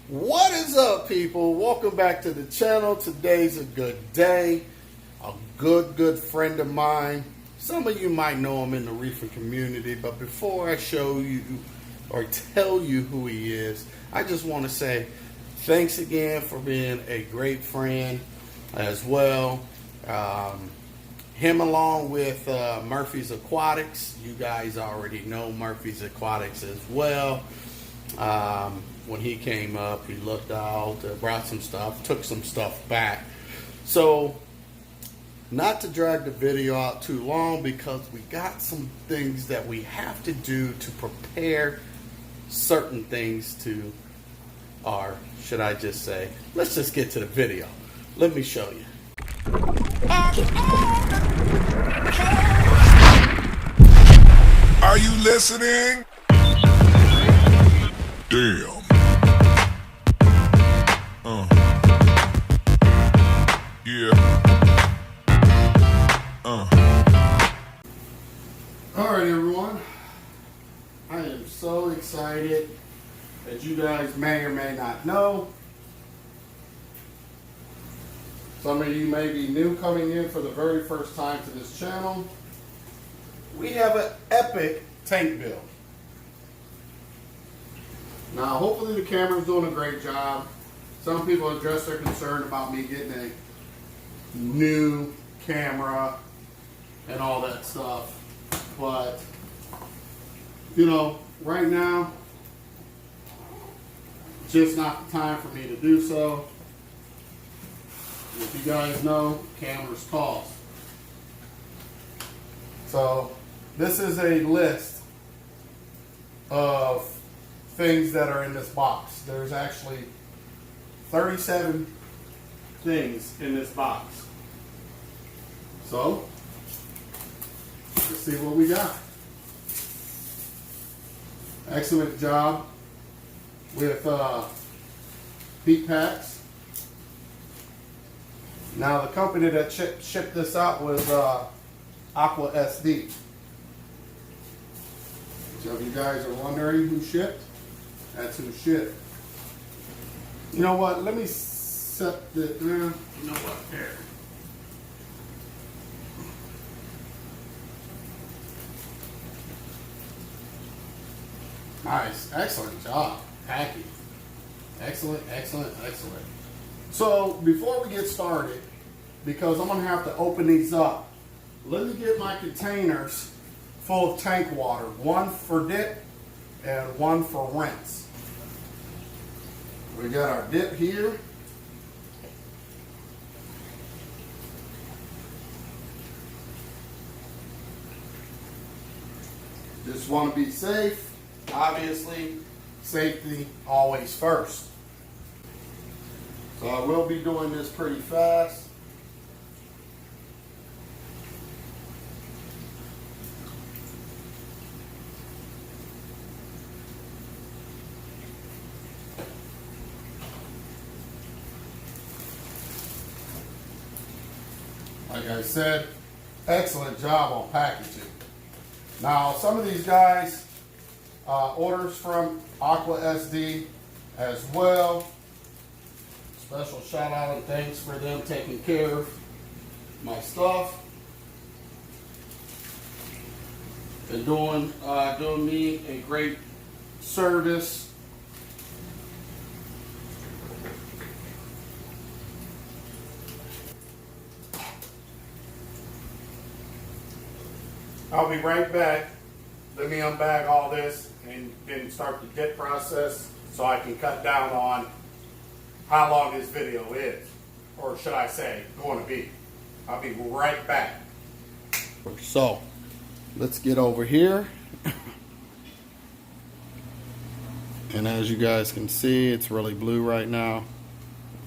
What is up, people? Welcome back to the channel. Today's a good day. A good friend of mine. Some of you might know him in the reefing community, but before I show you or tell you who he is, I just want to say thanks again for being a great friend as well. Him along with Murphy's Aquatics. You guys already know Murphy's Aquatics as well. When he came up, he looked out, brought some stuff, took some stuff back. So, not to drag the video out too long, because we got some things that we have to do to prepare certain things to our, should I just say, let's just get to the video. Let me show you. Are you listening? Damn. Yeah. Alright, everyone. I am so excited. As you guys may or may not know, some of you may be new coming in for the very first time to this channel. We have an epic tank build. Now, hopefully the camera's doing a great job. Some people address their concern about me getting a new camera and all that stuff. But, you know, right now, just not the time for me to do so. If you guys know, cameras cost. So, this is a list of things that are in this box. There's actually 37 things in this box. So, let's see what we got. Excellent job with heat packs. Now, the company that shipped this out was Aqua SD. So if you guys are wondering who shipped, that's who shipped. You know what? Let me set the. You know what? There. Nice. Excellent job. Packing. Excellent. So before we get started, because I'm going to have to open these up, let me get my containers full of tank water. One for dip and one for rinse. We got our dip here. Just want to be safe. Obviously, safety always first. So I will be doing this pretty fast. Like I said, excellent job on packaging. Now, some of these guys orders from Aqua SD as well. Special shout out and thanks for them taking care of my stuff and doing me a great service. I'll be right back. Let me unbag all this and then start the dip process so I can cut down on how long this video is. Or should I say, going to be. I'll be right back. So, let's get over here. And as you guys can see, it's really blue right now.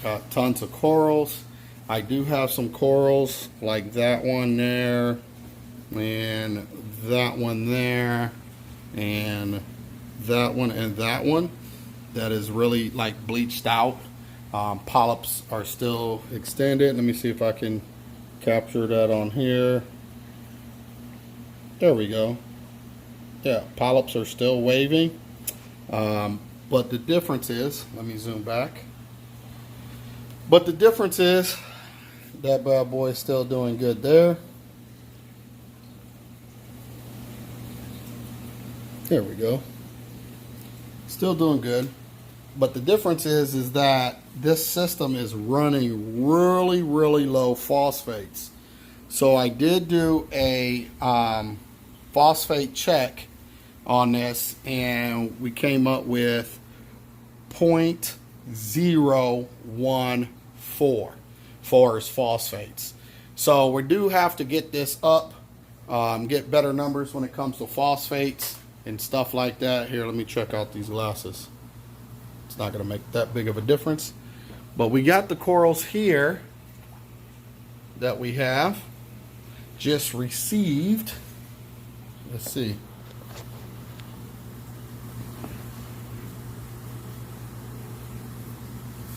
Got tons of corals. I do have some corals like that one there. And that one there, and that one that is really like bleached out. Polyps are still extended. Let me see if I can capture that on here. There we go. Yeah, polyps are still waving. But the difference is, let me zoom back. But the difference is that bad boy is still doing good there. There we go. Still doing good. But the difference is that this system is running really, really low phosphates. So I did do a phosphate check on this, and we came up with 0.014 for his phosphates. So we do have to get this up, get better numbers when it comes to phosphates and stuff like that. Here, let me check out these glasses. It's not going to make that big of a difference. But we got the corals here that we have just received. Let's see.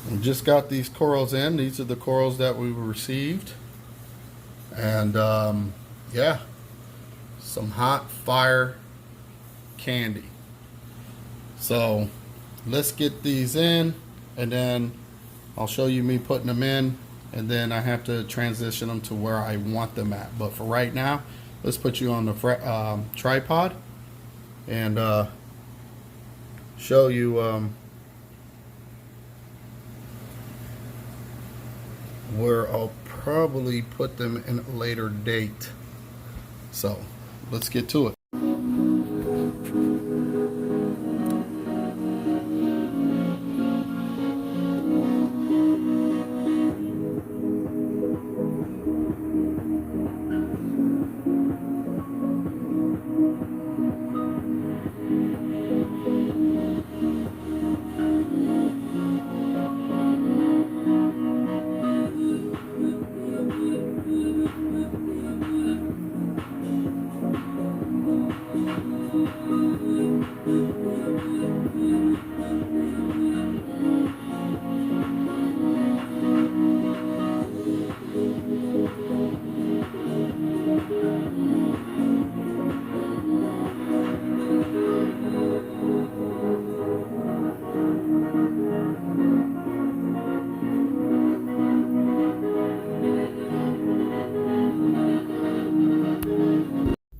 We just got these corals in. These are the corals that we received. And yeah, some hot fire candy. So let's get these in, and then I'll show you me putting them in, and then I have to transition them to where I want them at. But for right now, let's put you on the tripod and show you where I'll probably put them in a later date. So let's get to it.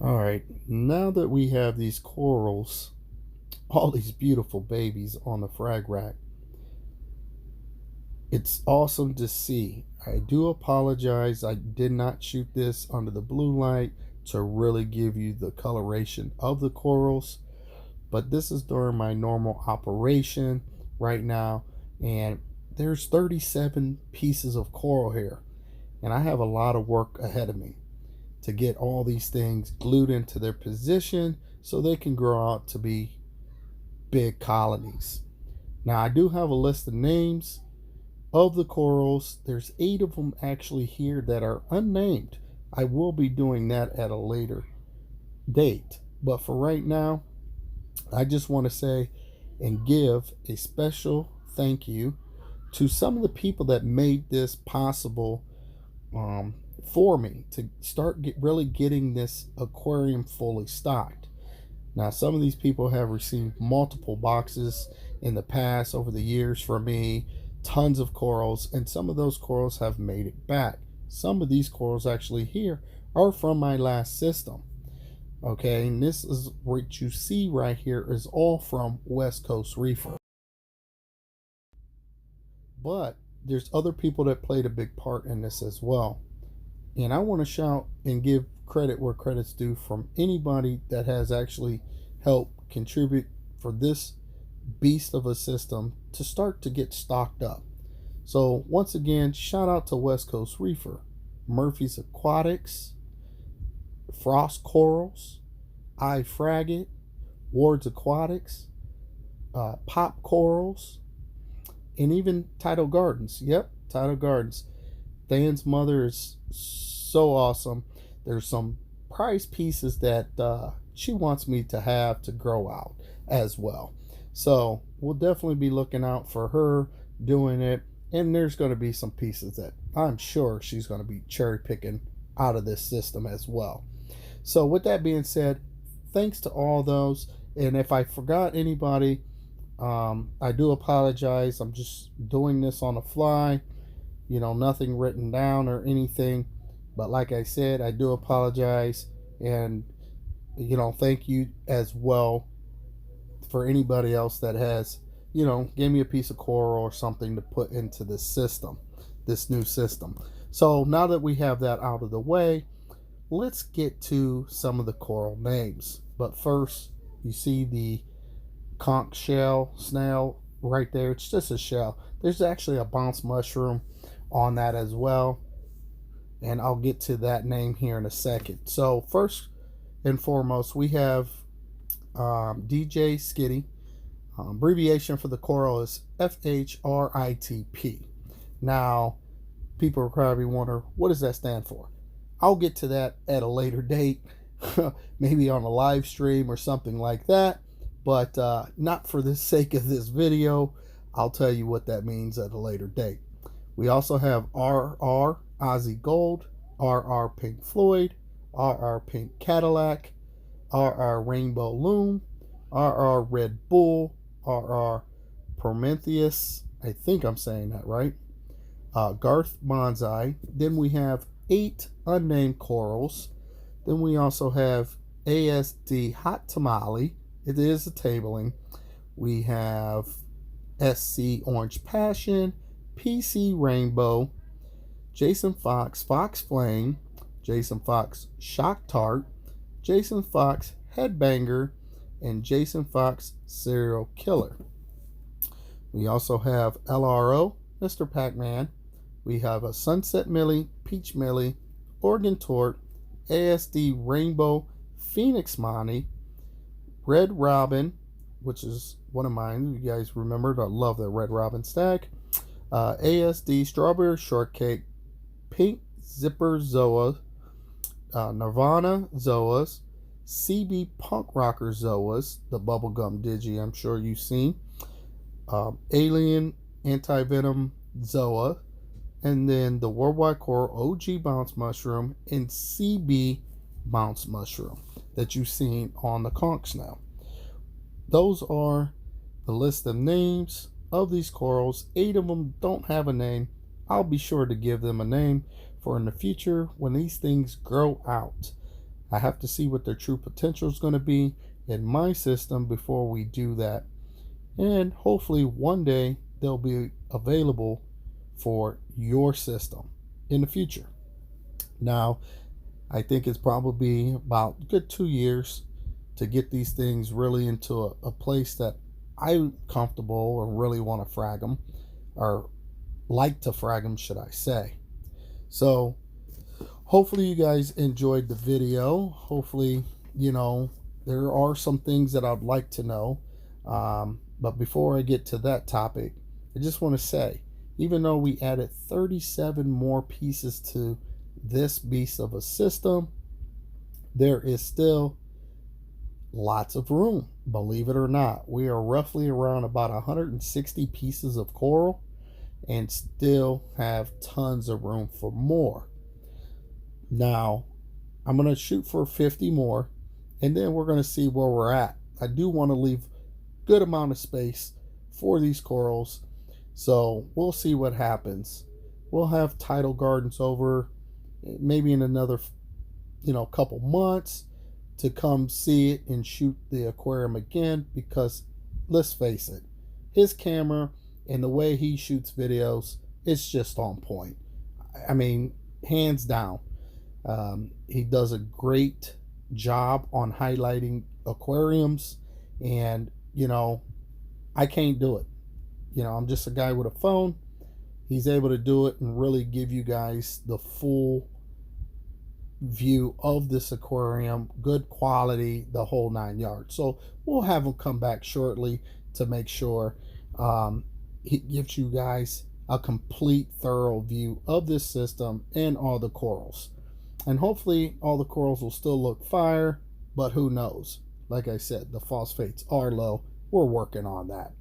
Alright, now that we have these corals, all these beautiful babies on the frag rack, it's awesome to see. I do apologize, I did not shoot this under the blue light to really give you the coloration of the corals, but this is during my normal operation right now, and there's 37 pieces of coral here, and I have a lot of work ahead of me to get all these things glued into their position so they can grow out to be big colonies. Now I do have a list of names of the corals. There's 8 of them actually here that are unnamed. I will be doing that at a later date, but for right now I just want to say and give a special thank you to some of the people that made this possible for me to start really getting this aquarium fully stocked. Now some of these people have received multiple boxes in the past over the years from me, tons of corals, and some of those corals have made it back. Some of these corals actually here are from my last system. Okay, and this is what you see right here is all from West Coast Reefer. But there's other people that played a big part in this as well. And I want to shout and give credit where credit's due from anybody that has actually helped contribute for this beast of a system to start to get stocked up. So once again, shout out to West Coast Reefer, Murphy's Aquatics, Frost Corals, iFraggot, Ward's Aquatics, Pop Corals, and even Tidal Gardens. Yep, Tidal Gardens. Dan's mother is so awesome. There's some prize pieces that she wants me to have to grow out as well. So we'll definitely be looking out for her doing it. And there's going to be some pieces that I'm sure she's going to be cherry picking out of this system as well. So with that being said, thanks to all those. And if I forgot anybody, I do apologize. I'm just doing this on the fly, nothing written down or anything. But like I said, I do apologize. And, thank you as well for anybody else that has, gave me a piece of coral or something to put into this system, this new system. So now that we have that out of the way, let's get to some of the coral names. But first, you see the conch shell snail right there. It's just a shell. There's actually a bounce mushroom on that as well, and I'll get to that name here in a second. So first and foremost, we have DJ Skitty. Abbreviation for the coral is FHRITP. Now, people are probably wondering, what does that stand for? I'll get to that at a later date, maybe on a live stream or something like that, but not for the sake of this video. I'll tell you what that means at a later date. We also have RR Ozzy Gold, RR Pink Floyd, RR Pink Cadillac, RR Rainbow Loom, RR Red Bull, RR Prometheus, I think I'm saying that right, Garth Bonsai. Then we have 8 unnamed corals. Then we also have ASD Hot Tamale. It is a tabling. We have SC Orange Passion, PC Rainbow, Jason Fox Fox Flame, Jason Fox Shock Tart, Jason Fox Headbanger, and Jason Fox Serial Killer. We also have LRO Mr. Pac-Man. We have a Sunset Millie, Peach Millie, Oregon Tort, ASD Rainbow, Phoenix Monty, Red Robin, which is one of mine. You guys remembered, I love the Red Robin stack. ASD Strawberry Shortcake, Pink Zipper Zoa, Nirvana Zoas, CB Punk Rocker Zoas, the Bubblegum Digi I'm sure you've seen, Alien Anti-Venom Zoa, and then the Worldwide Coral OG Bounce Mushroom and CB Bounce Mushroom that you've seen on the conch now. Those are the list of names of these corals. 8 of them don't have a name. I'll be sure to give them a name for in the future when these things grow out. I have to see what their true potential is going to be in my system before we do that. And hopefully one day they'll be available for your system in the future. Now, I think it's probably about a good 2 years to get these things really into a place that I'm comfortable or really want to frag them, or like to frag them, should I say. So hopefully you guys enjoyed the video. Hopefully, there are some things that I'd like to know. But before I get to that topic, I just want to say, even though we added 37 more pieces to this beast of a system, there is still lots of room. Believe it or not, we are roughly around about 160 pieces of coral and still have tons of room for more. Now, I'm going to shoot for 50 more, and then we're going to see where we're at. I do want to leave a good amount of space for these corals, so we'll see what happens. We'll have tidal gardens over maybe in another couple months to come see it and shoot the aquarium again, because let's face it, his camera and the way he shoots videos, it's just on point. I mean, hands down. He does a great job on highlighting aquariums, and I can't do it. I'm just a guy with a phone. He's able to do it and really give you guys the full view of this aquarium, good quality, the whole 9 yards. So we'll have him come back shortly to make sure he gives you guys a complete, thorough view of this system and all the corals. And hopefully all the corals will still look fire, but who knows? Like I said, the phosphates are low. We're working on that.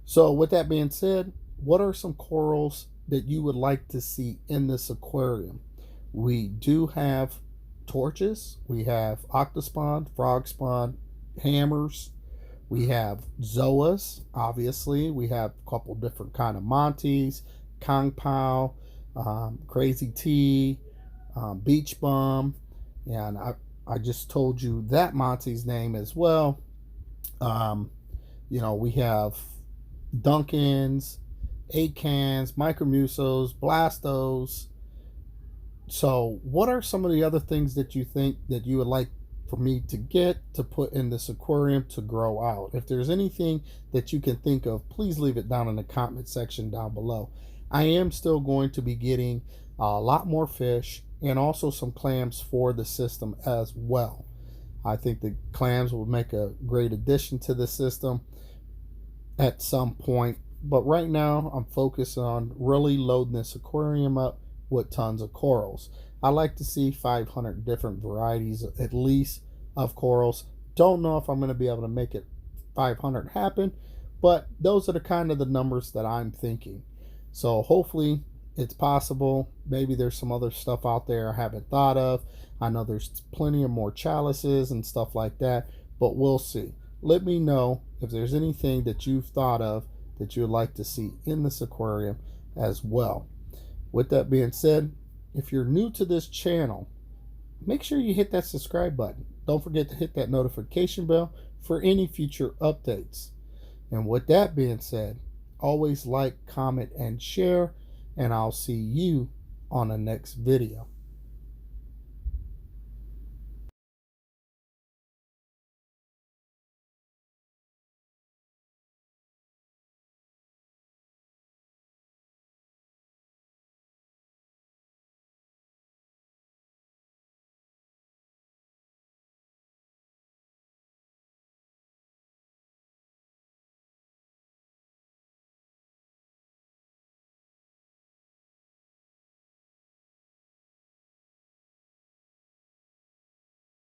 So with that being said, what are some corals that you would like to see in this aquarium? We do have torches. We have octospawn, frog spawn, hammers. We have zoas, obviously. We have a couple different kind of Montes, Kung Pao, Crazy T, Beach Bum, and I just told you that Monty's name as well. We have Duncans, Acans, Micromusos, Blastos. So, what are some of the other things that you think that you would like for me to get to put in this aquarium to grow out? If there's anything that you can think of, please leave it down in the comment section down below. I am still going to be getting a lot more fish and also some clams for the system as well. I think the clams will make a great addition to the system at some point, but right now I'm focused on really loading this aquarium up with tons of corals. I like to see 500 different varieties at least of corals. Don't know if I'm going to be able to make it 500 happen, but those are the kind of the numbers that I'm thinking. So hopefully it's possible. Maybe there's some other stuff out there I haven't thought of. I know there's plenty of more chalices and stuff like that, but we'll see. Let me know if there's anything that you've thought of that you'd like to see in this aquarium as well. With that being said, if you're new to this channel, make sure you hit that subscribe button. Don't forget to hit that notification bell for any future updates. And with that being said, always like, comment, and share, and I'll see you on the next video.